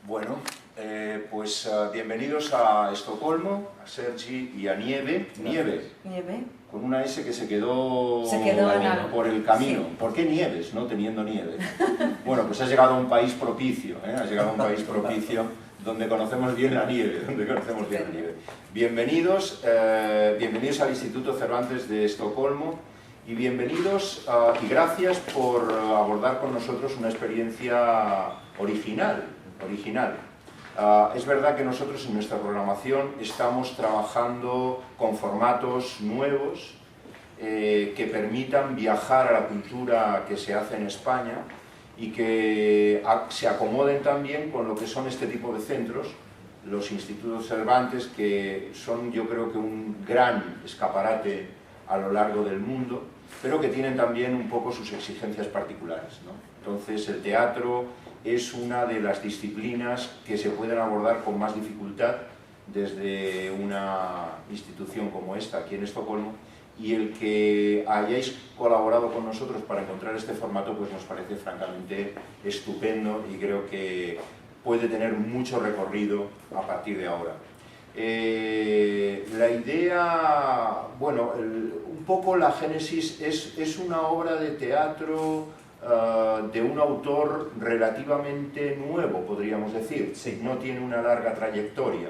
Bueno, bienvenidos a Estocolmo, a Sergi y a Nieve. Nieve, con una S que se quedó por el camino. Sí. ¿Por qué Nieves, no teniendo nieve? Bueno, pues has llegado a un país propicio, has llegado a un país propicio donde conocemos bien la nieve, Bienvenidos, bienvenidos al Instituto Cervantes de Estocolmo y bienvenidos y gracias por abordar con nosotros una experiencia original. Es verdad que nosotros en nuestra programación estamos trabajando con formatos nuevos que permitan viajar a la cultura que se hace en España y que se acomoden también con lo que son este tipo de centros, los institutos Cervantes, que son, yo creo que un gran escaparate a lo largo del mundo, pero que tienen también un poco sus exigencias particulares, ¿no? Entonces el teatro es una de las disciplinas que se pueden abordar con más dificultad desde una institución como esta, aquí en Estocolmo, y el que hayáis colaborado con nosotros para encontrar este formato pues nos parece francamente estupendo y creo que puede tener mucho recorrido a partir de ahora. La idea, bueno, un poco la génesis es una obra de teatro de un autor relativamente nuevo, podríamos decir. Sí. No tiene una larga trayectoria,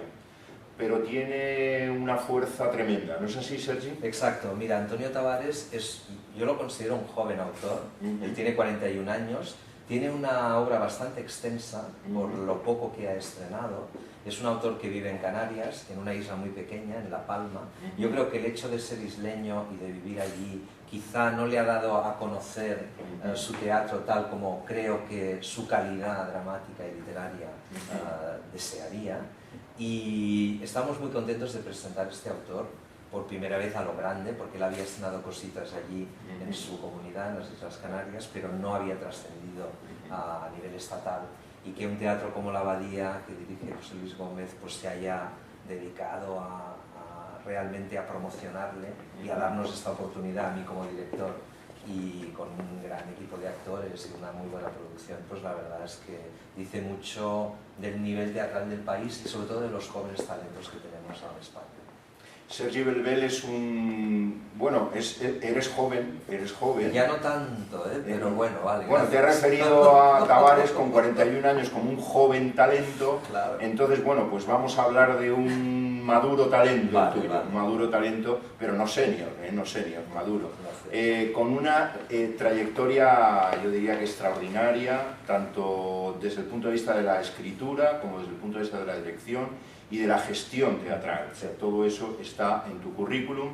pero tiene una fuerza tremenda. ¿No es así, Sergi? Exacto. Mira, Antonio Tavares yo lo considero un joven autor. Él tiene 41 años, tiene una obra bastante extensa por lo poco que ha estrenado. Es un autor que vive en Canarias, en una isla muy pequeña, en La Palma. Yo creo que el hecho de ser isleño y de vivir allí quizá no le ha dado a conocer su teatro tal como creo que su calidad dramática y literaria desearía. Y estamos muy contentos de presentar a este autor por primera vez a lo grande, porque él había estrenado cositas allí en su comunidad, en las Islas Canarias, pero no había trascendido a nivel estatal. Y que un teatro como La Abadía, que dirige José Luis Gómez, pues se haya dedicado realmente a promocionarle y a darnos esta oportunidad a mí como director y con un gran equipo de actores y una muy buena producción, pues la verdad es que dice mucho del nivel teatral del país y sobre todo de los jóvenes talentos que tenemos ahora en España. Sergi Belbel es un... bueno, eres joven. Ya no tanto, pero bueno, vale. Bueno, te he referido a Tavares con 41 años como un joven talento, claro. Entonces, bueno, pues vamos a hablar de un maduro talento, vale. Maduro talento, pero no senior, maduro. Con una trayectoria, yo diría que extraordinaria, tanto desde el punto de vista de la escritura como desde el punto de vista de la dirección y de la gestión teatral. O sea, todo eso está en tu currículum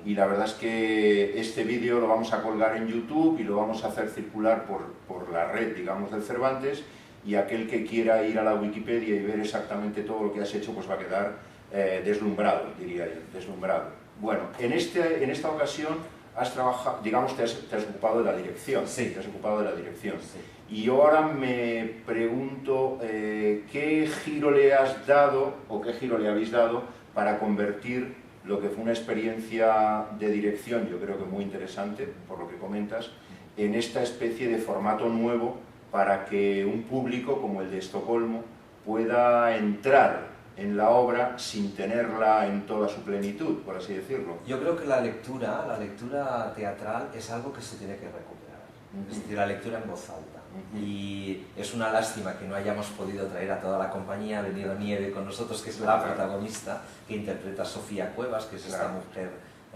y la verdad es que este vídeo lo vamos a colgar en YouTube y lo vamos a hacer circular por la red, digamos, del Cervantes, y aquel que quiera ir a la Wikipedia y ver exactamente todo lo que has hecho pues va a quedar deslumbrado, diría yo, deslumbrado. Bueno, en esta ocasión has trabajado, digamos, te has ocupado de la dirección. Sí. Te has ocupado de la dirección. Sí. Y yo ahora me pregunto qué giro le has dado o qué giro le habéis dado para convertir lo que fue una experiencia de dirección, yo creo que muy interesante, por lo que comentas, en esta especie de formato nuevo para que un público como el de Estocolmo pueda entrar en la obra sin tenerla en toda su plenitud, por así decirlo. Yo creo que la lectura teatral es algo que se tiene que recuperar. Es decir, la lectura en voz alta. Y es una lástima que no hayamos podido traer a toda la compañía. Ha venido Nieve con nosotros, que es la protagonista, que interpreta a Sofía Cuevas, que es esta mujer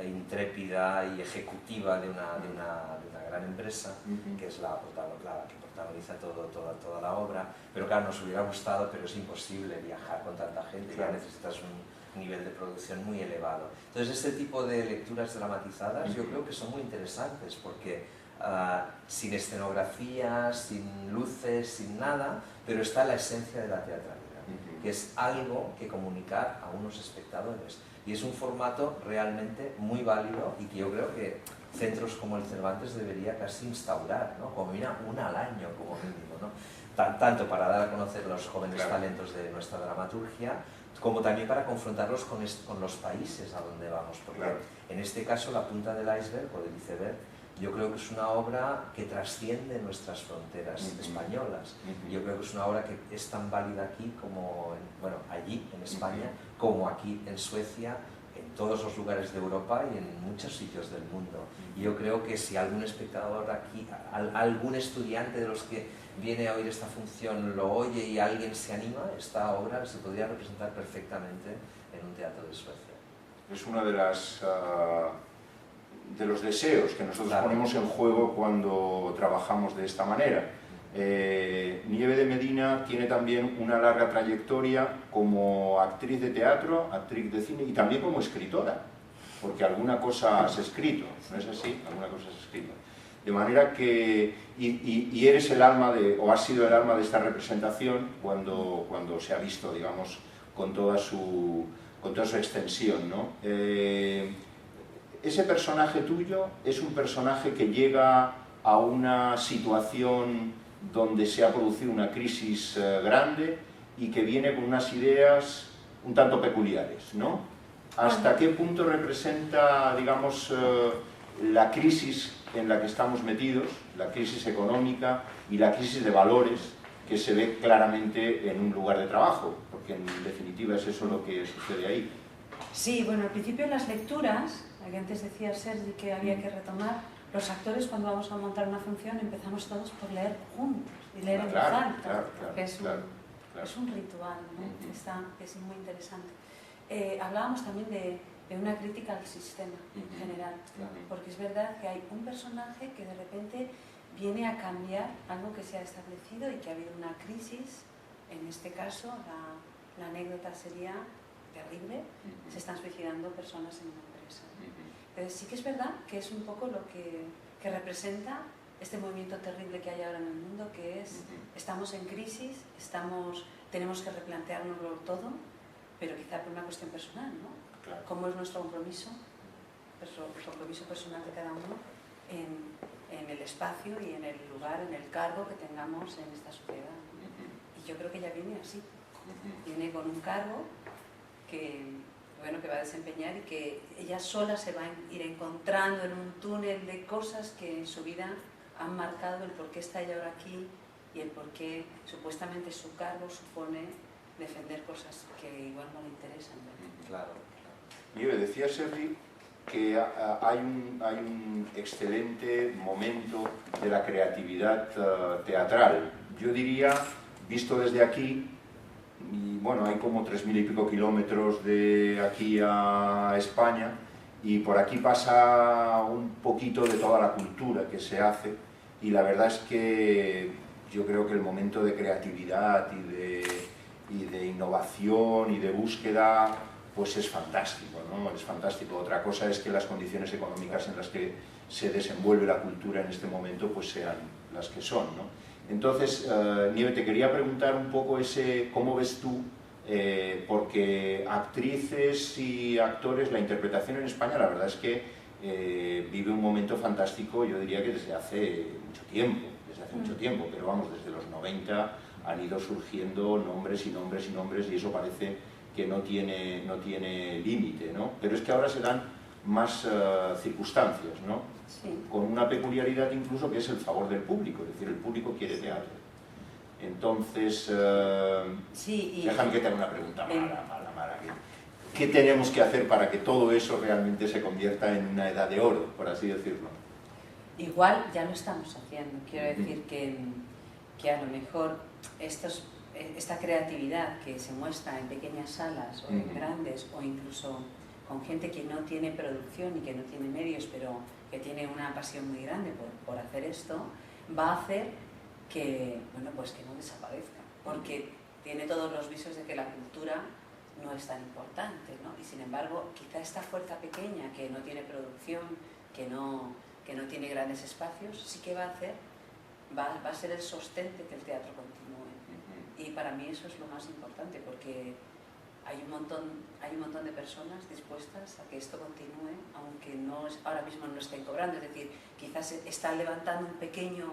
intrépida y ejecutiva de una gran empresa, que es la que protagoniza toda la obra. Pero claro, nos hubiera gustado, pero es imposible viajar con tanta gente, ya necesitas un nivel de producción muy elevado. Entonces, este tipo de lecturas dramatizadas yo creo que son muy interesantes, porque sin escenografía, sin luces, sin nada, pero está la esencia de la teatralidad, que es algo que comunicar a unos espectadores. Y es un formato realmente muy válido y que yo creo que centros como el Cervantes debería casi instaurar, ¿no? Como mira, una al año como mínimo, ¿no? Tanto para dar a conocer los jóvenes talentos de nuestra dramaturgia, como también para confrontarlos con los países a donde vamos, porque en este caso la punta del iceberg o del iceberg yo creo que es una obra que trasciende nuestras fronteras españolas. Yo creo que es una obra que es tan válida aquí como, bueno, allí en España, como aquí en Suecia, en todos los lugares de Europa y en muchos sitios del mundo. Y yo creo que si algún espectador aquí, algún estudiante de los que viene a oír esta función lo oye y alguien se anima, esta obra se podría representar perfectamente en un teatro de Suecia. Es una de las de los deseos que nosotros ponemos en juego cuando trabajamos de esta manera. Nieve de Medina tiene también una larga trayectoria como actriz de teatro, actriz de cine y también como escritora, porque alguna cosa has escrito, ¿no es así? Alguna cosa has escrito. De manera que, y eres el alma de, o has sido el alma de esta representación cuando se ha visto, digamos, con toda su extensión, ¿no? Ese personaje tuyo es un personaje que llega a una situación donde se ha producido una crisis grande y que viene con unas ideas un tanto peculiares, ¿no? ¿Hasta qué punto representa, digamos, la crisis en la que estamos metidos, la crisis económica y la crisis de valores que se ve claramente en un lugar de trabajo? Porque en definitiva es eso lo que sucede ahí. Sí, bueno, al principio en las lecturas, que antes decía Sergi que había que retomar, los actores cuando vamos a montar una función empezamos todos por leer juntos y leer en voz alta, que es un ritual, ¿no? Es muy interesante. Hablábamos también de una crítica al sistema en general, porque es verdad que hay un personaje que de repente viene a cambiar algo que se ha establecido y que ha habido una crisis. En este caso, la anécdota sería terrible, se están suicidando personas en una empresa. Pero sí que es verdad que es un poco lo que representa este movimiento terrible que hay ahora en el mundo, que es, estamos en crisis, tenemos que replanteárnoslo todo, pero quizá por una cuestión personal, ¿no? Claro. ¿Cómo es nuestro compromiso? El compromiso personal de cada uno en el espacio y en el lugar, en el cargo que tengamos en esta sociedad. Y yo creo que ella viene así, viene con un cargo que va a desempeñar y que ella sola se va a ir encontrando en un túnel de cosas que en su vida han marcado el por qué está ella ahora aquí y el por qué supuestamente su cargo supone defender cosas que igual no le interesan. Claro. Nieve, decía Sergi que hay un excelente momento de la creatividad teatral. Yo diría, visto desde aquí, y bueno, hay como 3000 y pico kilómetros de aquí a España y por aquí pasa un poquito de toda la cultura que se hace y la verdad es que yo creo que el momento de creatividad y de innovación y de búsqueda pues es fantástico, ¿no? Es fantástico. Otra cosa es que las condiciones económicas en las que se desenvuelve la cultura en este momento pues sean las que son, ¿no? Entonces, Nieve, te quería preguntar un poco cómo ves tú, porque actrices y actores, la interpretación en España, la verdad es que vive un momento fantástico, yo diría que desde hace mucho tiempo, pero vamos, desde los 90 han ido surgiendo nombres y nombres y nombres y eso parece que no tiene límite, ¿no? Pero es que ahora se dan más circunstancias, ¿no? Sí. Con una peculiaridad incluso que es el favor del público, es decir, el público quiere teatro. Entonces, déjame que te haga una pregunta mala. ¿Qué tenemos que hacer para que todo eso realmente se convierta en una edad de oro, por así decirlo? Igual ya lo estamos haciendo, quiero decir que a lo mejor esta creatividad que se muestra en pequeñas salas o en grandes o incluso con gente que no tiene producción y que no tiene medios pero que tiene una pasión muy grande por hacer esto, va a hacer que, bueno, pues que no desaparezca, porque tiene todos los visos de que la cultura no es tan importante, ¿no? Y sin embargo, quizá esta fuerza pequeña que no tiene producción, que no tiene grandes espacios, sí que va a ser el sostén de que el teatro continúe. Y para mí eso es lo más importante, porque hay un montón de personas dispuestas a que esto continúe, aunque ahora mismo no estén cobrando, es decir, quizás están levantando un pequeño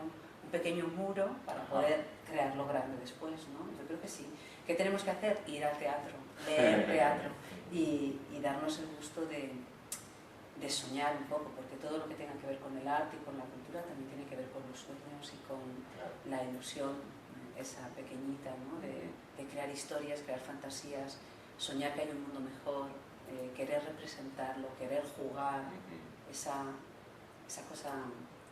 muro para poder crearlo grande después, ¿no? Yo creo que sí. ¿Qué tenemos que hacer? Ir al teatro, leer teatro y darnos el gusto de de soñar un poco, porque todo lo que tenga que ver con el arte y con la cultura también tiene que ver con los sueños y con la ilusión, esa pequeñita, ¿no? de crear historias, crear fantasías, soñar que hay un mundo mejor, querer representarlo, querer jugar, esa cosa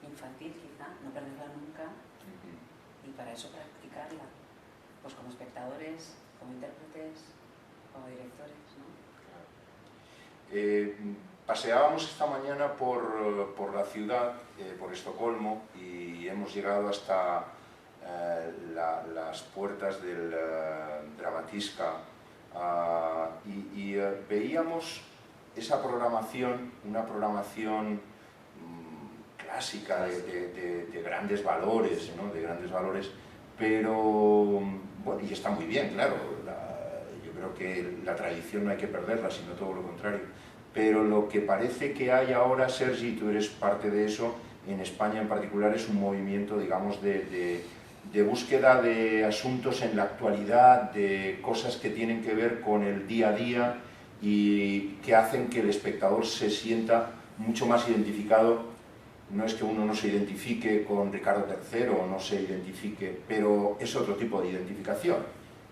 infantil quizá, no perderla nunca, y para eso practicarla, pues como espectadores, como intérpretes, como directores, ¿no? Paseábamos esta mañana por la ciudad, por Estocolmo, y hemos llegado hasta las puertas del Dramatiska, y veíamos esa programación, una programación clásica de grandes valores, ¿no? De grandes valores, pero, bueno, y está muy bien, claro, yo creo que la tradición no hay que perderla, sino todo lo contrario. Pero lo que parece que hay ahora, Sergi, tú eres parte de eso, en España en particular, es un movimiento, digamos, de búsqueda de asuntos en la actualidad, de cosas que tienen que ver con el día a día y que hacen que el espectador se sienta mucho más identificado. No es que uno no se identifique con Ricardo III o no se identifique, pero es otro tipo de identificación.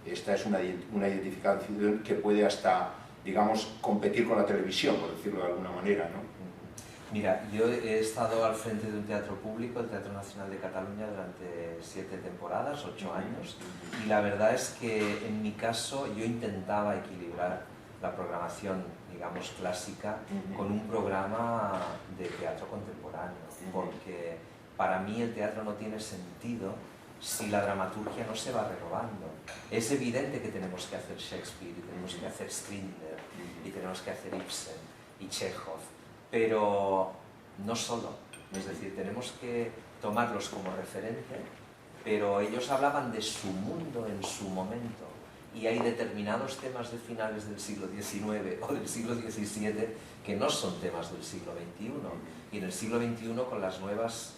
Esta es una identificación que puede hasta, digamos, competir con la televisión, por decirlo de alguna manera, ¿no? Mira, yo he estado al frente de un teatro público, el Teatro Nacional de Cataluña, durante 7 temporadas, 8 años, y la verdad es que en mi caso yo intentaba equilibrar la programación, digamos, clásica con un programa de teatro contemporáneo, porque para mí el teatro no tiene sentido si la dramaturgia no se va renovando. Es evidente que tenemos que hacer Shakespeare, y tenemos que hacer Strindberg, y tenemos que hacer Ibsen y Chekhov, pero no solo. Es decir, tenemos que tomarlos como referente, pero ellos hablaban de su mundo en su momento, y hay determinados temas de finales del siglo XIX o del siglo XVII que no son temas del siglo XXI, y en el siglo XXI, con las nuevas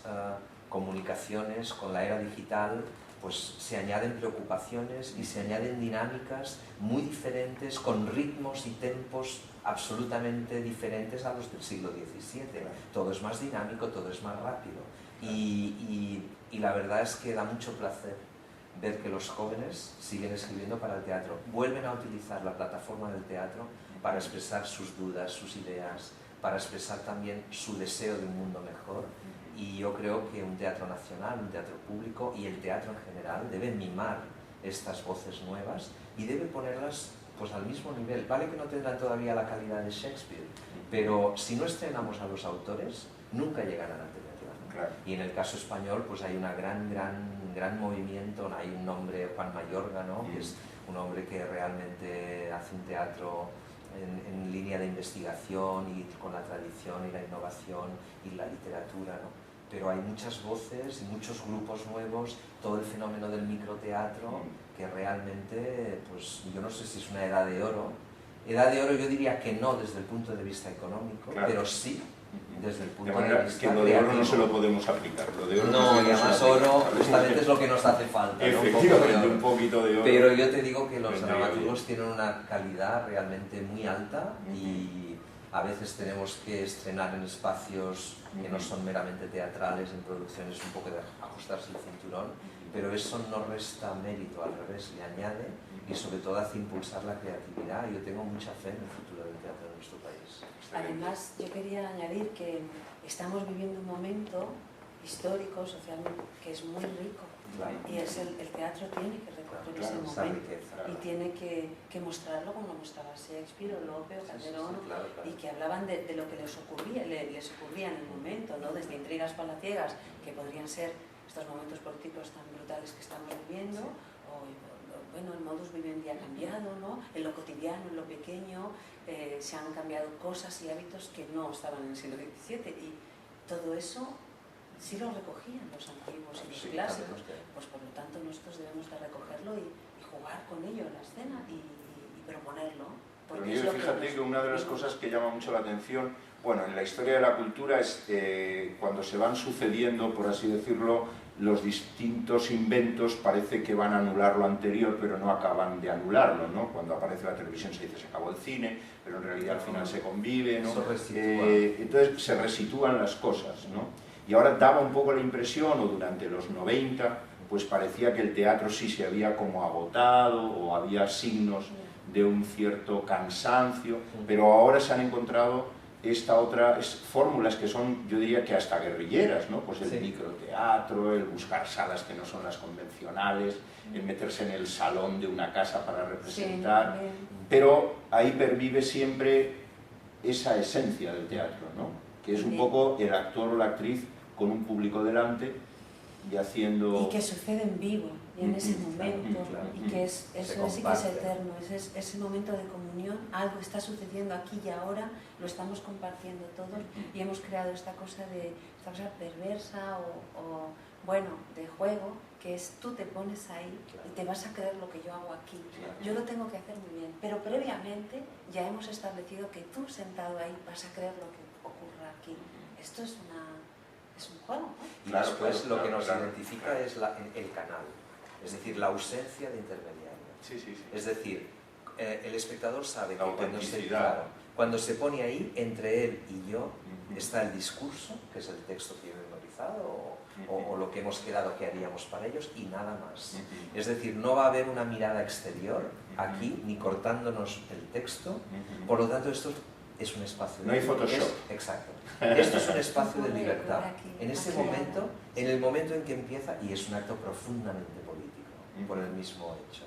comunicaciones, con la era digital, pues se añaden preocupaciones y se añaden dinámicas muy diferentes, con ritmos y tempos absolutamente diferentes a los del siglo XVII. Todo es más dinámico, todo es más rápido, y la verdad es que da mucho placer ver que los jóvenes siguen escribiendo para el teatro, vuelven a utilizar la plataforma del teatro para expresar sus dudas, sus ideas, para expresar también su deseo de un mundo mejor. Y yo creo que un teatro nacional, un teatro público y el teatro en general deben mimar estas voces nuevas y debe ponerlas, pues, al mismo nivel. Vale que no tendrán todavía la calidad de Shakespeare, pero si no estrenamos a los autores, nunca llegarán a tenerla, ¿no? Claro. Y en el caso español, pues hay una gran movimiento. Hay un hombre, Juan Mayorga, ¿no? Que es un hombre que realmente hace un teatro en línea de investigación y con la tradición y la innovación y la literatura, ¿no? Pero hay muchas voces y muchos grupos nuevos, todo el fenómeno del microteatro, que realmente, pues yo no sé si es una edad de oro. Edad de oro yo diría que no desde el punto de vista económico, claro, pero sí desde el punto de vista que lo de oro no se lo podemos aplicar. Lo de oro no, y además oro justamente es lo que nos hace falta, ¿no? Efectivamente, un poquito de oro. Pero yo te digo que los dramaturgos tienen una calidad realmente muy alta, y a veces tenemos que estrenar en espacios que no son meramente teatrales, en producciones un poco de ajustarse el cinturón, pero eso no resta mérito, al revés, le añade, y sobre todo hace impulsar la creatividad. Yo tengo mucha fe en el futuro del teatro en nuestro país. Además, yo quería añadir que estamos viviendo un momento histórico, socialmente, que es muy rico, claro, y es el teatro tiene que recoger ese momento, y tiene que mostrarlo como lo mostraba Shakespeare o Lope o Calderón, claro. Y que hablaban de lo que les ocurría en el momento, ¿no? Desde intrigas palaciegas, que podrían ser estos momentos políticos tan brutales que estamos viviendo, o bueno, el modus vivendi ha cambiado, ¿no? En lo cotidiano, en lo pequeño, se han cambiado cosas y hábitos que no estaban en el siglo XVII, y todo eso sí lo recogían los antiguos y los clásicos. Pues por lo tanto nosotros debemos de recogerlo y jugar con ello en la escena y proponerlo Pero Nieves, fíjate que una de las cosas que llama mucho la atención, bueno, en la historia de la cultura es cuando se van sucediendo, por así decirlo, los distintos inventos, parece que van a anular lo anterior, pero no acaban de anularlo, ¿no? Cuando aparece la televisión se dice se acabó el cine, pero en realidad al final se convive, ¿no? Entonces se resitúan las cosas, ¿no? Y ahora daba un poco la impresión, o durante los 90, pues parecía que el teatro sí se había como agotado, o había signos de un cierto cansancio, pero ahora se han encontrado fórmulas que son, yo diría que hasta guerrilleras, ¿no? Pues el microteatro, el buscar salas que no son las convencionales, el meterse en el salón de una casa para representar, pero ahí pervive siempre esa esencia del teatro, ¿no? Que es un poco el actor o la actriz con un público delante y haciendo... Y que sucede en vivo, y en ese momento, y que eso sí que es eterno, ese momento de comunión, algo está sucediendo aquí y ahora, lo estamos compartiendo todos, y hemos creado esta cosa perversa o bueno, de juego, que es tú te pones ahí y te vas a creer lo que yo hago aquí. Yo lo tengo que hacer muy bien, pero previamente ya hemos establecido que tú sentado ahí vas a creer lo que ocurra aquí. Esto es un juego, ¿no? Y después lo que nos identifica es el canal, es decir, la ausencia de intermediario. Es decir, el espectador sabe que cuando se pone ahí, entre él y yo, está el discurso, que es el texto que yo he memorizado, o lo que hemos quedado que haríamos para ellos, y nada más. Es decir, no va a haber una mirada exterior aquí, ni cortándonos el texto, por lo tanto esto es un espacio de libertad. No hay Photoshop. Exacto. Esto es un espacio de libertad. En ese momento, en el momento en que empieza, y es un acto profundamente político, por el mismo hecho.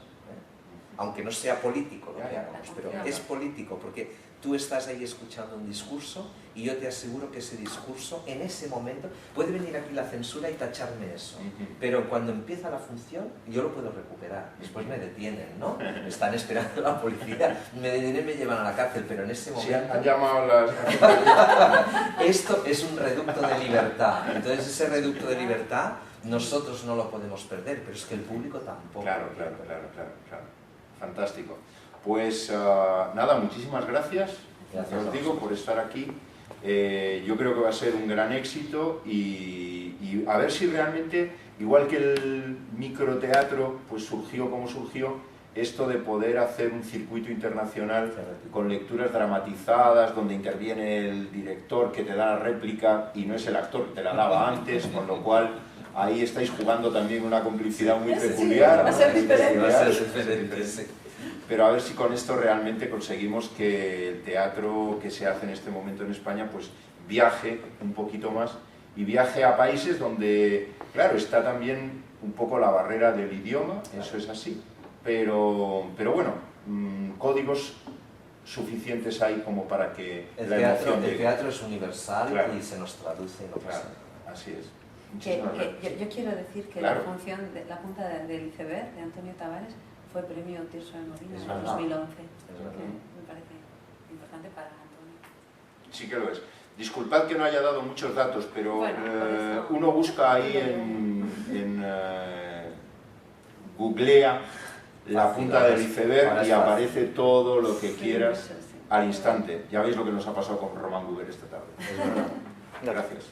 Aunque no sea político lo que hagamos, pero es político porque tú estás ahí escuchando un discurso y yo te aseguro que ese discurso, en ese momento, puede venir aquí la censura y tacharme eso, pero cuando empieza la función, yo lo puedo recuperar. Después me detienen, ¿no? Están esperando la policía, me detienen y me llevan a la cárcel, pero en ese momento... Sí, han llamado las... Esto es un reducto de libertad, entonces ese reducto de libertad nosotros no lo podemos perder, pero es que el público tampoco. Claro. Fantástico. Pues nada, muchísimas gracias, os digo, por estar aquí. Yo creo que va a ser un gran éxito y a ver si realmente, igual que el microteatro pues surgió como surgió, esto de poder hacer un circuito internacional con lecturas dramatizadas, donde interviene el director que te da la réplica y no es el actor que te la daba antes, con lo cual ahí estáis jugando también una complicidad muy peculiar. Va a ser diferente. Pero a ver si con esto realmente conseguimos que el teatro que se hace en este momento en España pues viaje un poquito más y viaje a países donde, claro, está también un poco la barrera del idioma, eso es así, pero bueno, códigos suficientes hay como para que el teatro es universal y se nos traduce en lo que sea. Así es. Yo quiero decir que la función de la punta del iceberg de Antonio Tavares fue premio Tirso de Molina en 2011. Me parece importante para Antonio. Sí que lo es. Disculpad que no haya dado muchos datos, pero bueno, uno busca ahí en googlea la punta del iceberg y aparece todo lo que quieras al instante. Ya veis lo que nos ha pasado con Román Guber esta tarde. Es verdad. Gracias.